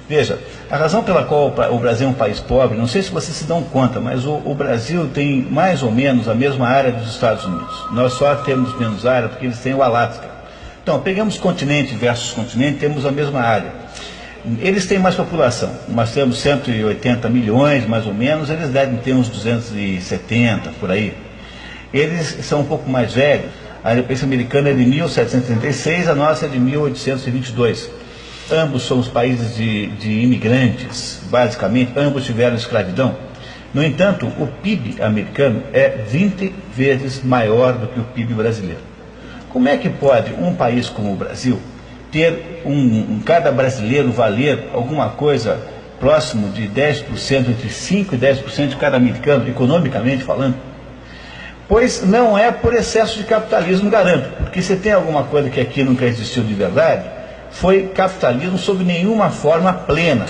Veja, a razão pela qual o Brasil é um país pobre, não sei se vocês se dão conta, mas o Brasil tem mais ou menos a mesma área dos Estados Unidos. Nós só temos menos área porque eles têm o Alasca. Então, pegamos continente versus continente, temos a mesma área. Eles têm mais população, nós temos 180 milhões mais ou menos, eles devem ter uns 270 por aí. Eles são um pouco mais velhos, a independência americana é de 1736, a nossa é de 1822. Ambos somos países de imigrantes, basicamente, ambos tiveram escravidão. No entanto, o PIB americano é 20 vezes maior do que o PIB brasileiro. Como é que pode um país como o Brasil ter cada brasileiro valer alguma coisa próximo de 10%, entre 5% e 10% de cada americano, economicamente falando? Pois não é por excesso de capitalismo, garanto, porque se tem alguma coisa que aqui nunca existiu de verdade, foi capitalismo sob nenhuma forma plena.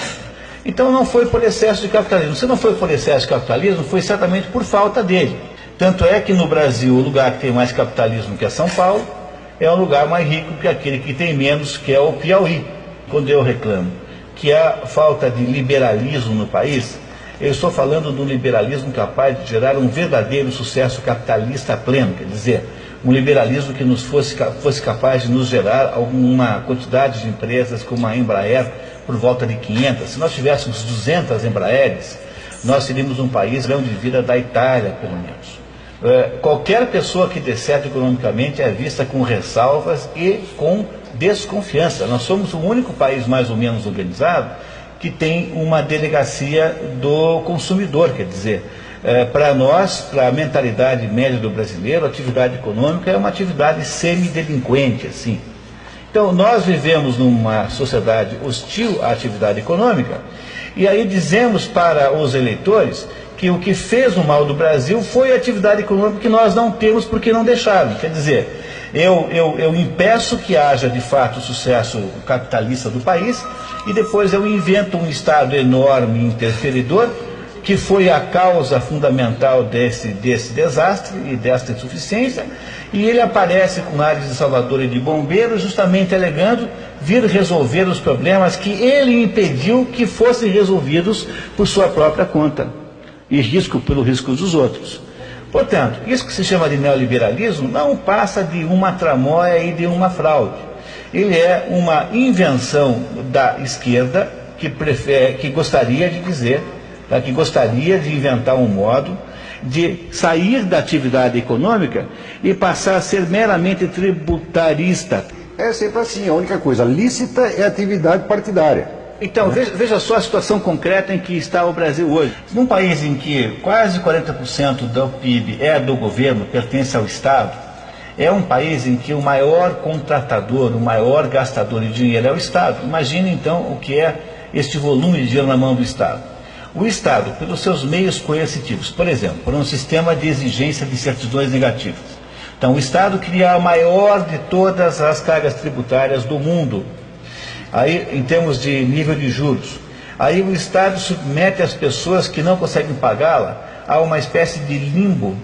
Então não foi por excesso de capitalismo. Se não foi por excesso de capitalismo, foi certamente por falta dele. Tanto é que no Brasil, o lugar que tem mais capitalismo, que é São Paulo, é um lugar mais rico que aquele que tem menos, que é o Piauí. Quando eu reclamo que há falta de liberalismo no país, eu estou falando do liberalismo capaz de gerar um verdadeiro sucesso capitalista pleno, quer dizer, um liberalismo que nos fosse capaz de nos gerar alguma quantidade de empresas como a Embraer, por volta de 500. Se nós tivéssemos 200 Embraeres, nós seríamos um país grão de vida da Itália, pelo menos. Qualquer pessoa que dê certo economicamente é vista com ressalvas e com desconfiança. Nós somos o único país mais ou menos organizado que tem uma delegacia do consumidor, quer dizer, para nós, para a mentalidade média do brasileiro, a atividade econômica é uma atividade semidelinquente, assim. Então, nós vivemos numa sociedade hostil à atividade econômica, e aí dizemos para os eleitores que o que fez o mal do Brasil foi a atividade econômica que nós não temos porque não deixaram. Quer dizer, eu impeço que haja de fato sucesso capitalista do país e depois eu invento um Estado enorme, interferidor, que foi a causa fundamental desse desastre e desta insuficiência, e ele aparece com ares de salvador e de bombeiro, justamente alegando vir resolver os problemas que ele impediu que fossem resolvidos por sua própria conta, e pelo risco dos outros. Portanto, isso que se chama de neoliberalismo não passa de uma tramóia e de uma fraude. Ele é uma invenção da esquerda que gostaria de dizer, que gostaria de inventar um modo de sair da atividade econômica e passar a ser meramente tributarista. É sempre assim, a única coisa lícita é a atividade partidária. Então, veja só a situação concreta em que está o Brasil hoje. Num país em que quase 40% do PIB é do governo, pertence ao Estado, é um país em que o maior contratador, o maior gastador de dinheiro é o Estado. Imagine então o que é este volume de dinheiro na mão do Estado. O Estado, pelos seus meios coercitivos, por exemplo, por um sistema de exigência de certidões negativas. Então, o Estado cria a maior de todas as cargas tributárias do mundo, aí em termos de nível de juros. Aí o Estado submete as pessoas que não conseguem pagá-la a uma espécie de limbo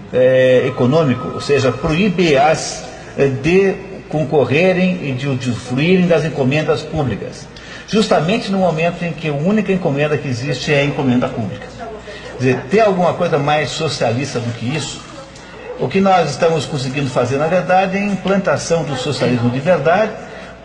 econômico, ou seja, proíbe-as de concorrerem e de usufruírem das encomendas públicas, justamente no momento em que a única encomenda que existe é a encomenda pública. Quer dizer, tem alguma coisa mais socialista do que isso? O que nós estamos conseguindo fazer, na verdade, é a implantação do socialismo de verdade,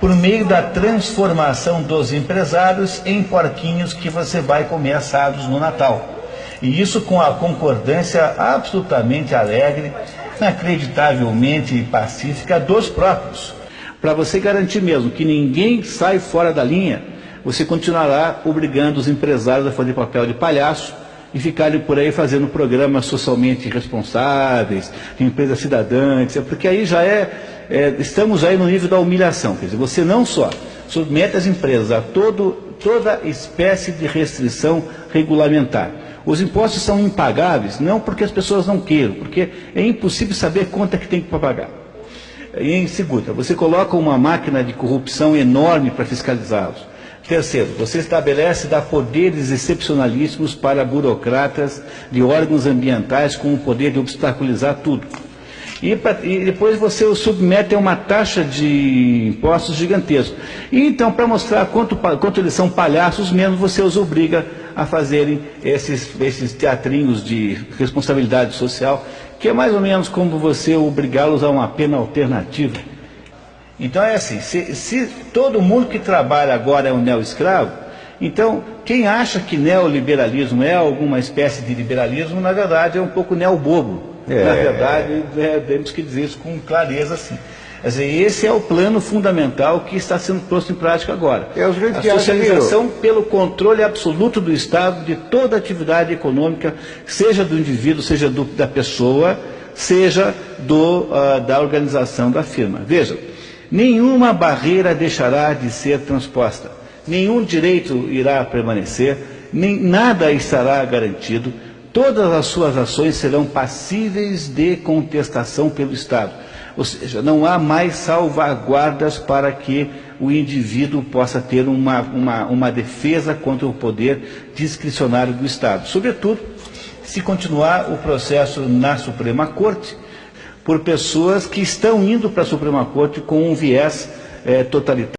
por meio da transformação dos empresários em porquinhos que você vai comer assados no Natal. E isso com a concordância absolutamente alegre, inacreditavelmente pacífica dos próprios. Para você garantir mesmo que ninguém sai fora da linha, você continuará obrigando os empresários a fazer papel de palhaço e ficarem por aí fazendo programas socialmente responsáveis, de empresas cidadãs, porque aí já estamos aí no nível da humilhação. Quer dizer, você não só submete as empresas a toda espécie de restrição regulamentar. Os impostos são impagáveis, não porque as pessoas não queiram, porque é impossível saber quanto é que tem que pagar. E em segunda, você coloca uma máquina de corrupção enorme para fiscalizá-los. Terceiro, você dá poderes excepcionalíssimos para burocratas de órgãos ambientais com o poder de obstaculizar tudo. E depois você o submete a uma taxa de impostos gigantesca. E então, para mostrar quanto eles são palhaços mesmo, você os obriga a fazerem esses teatrinhos de responsabilidade social, que é mais ou menos como você obrigá-los a uma pena alternativa. Então é assim, se todo mundo que trabalha agora é um neo-escravo, então quem acha que neoliberalismo é alguma espécie de liberalismo, na verdade é um pouco neo-bobo. Na verdade, temos que dizer isso com clareza, sim. Quer dizer, esse é o plano fundamental que está sendo posto em prática agora. A socialização pelo controle absoluto do Estado de toda a atividade econômica, seja do indivíduo, seja da pessoa, seja da organização da firma. Veja, nenhuma barreira deixará de ser transposta, nenhum direito irá permanecer, nada estará garantido. Todas as suas ações serão passíveis de contestação pelo Estado. Ou seja, não há mais salvaguardas para que o indivíduo possa ter uma defesa contra o poder discricionário do Estado. Sobretudo, se continuar o processo na Suprema Corte, por pessoas que estão indo para a Suprema Corte com um viés totalitário.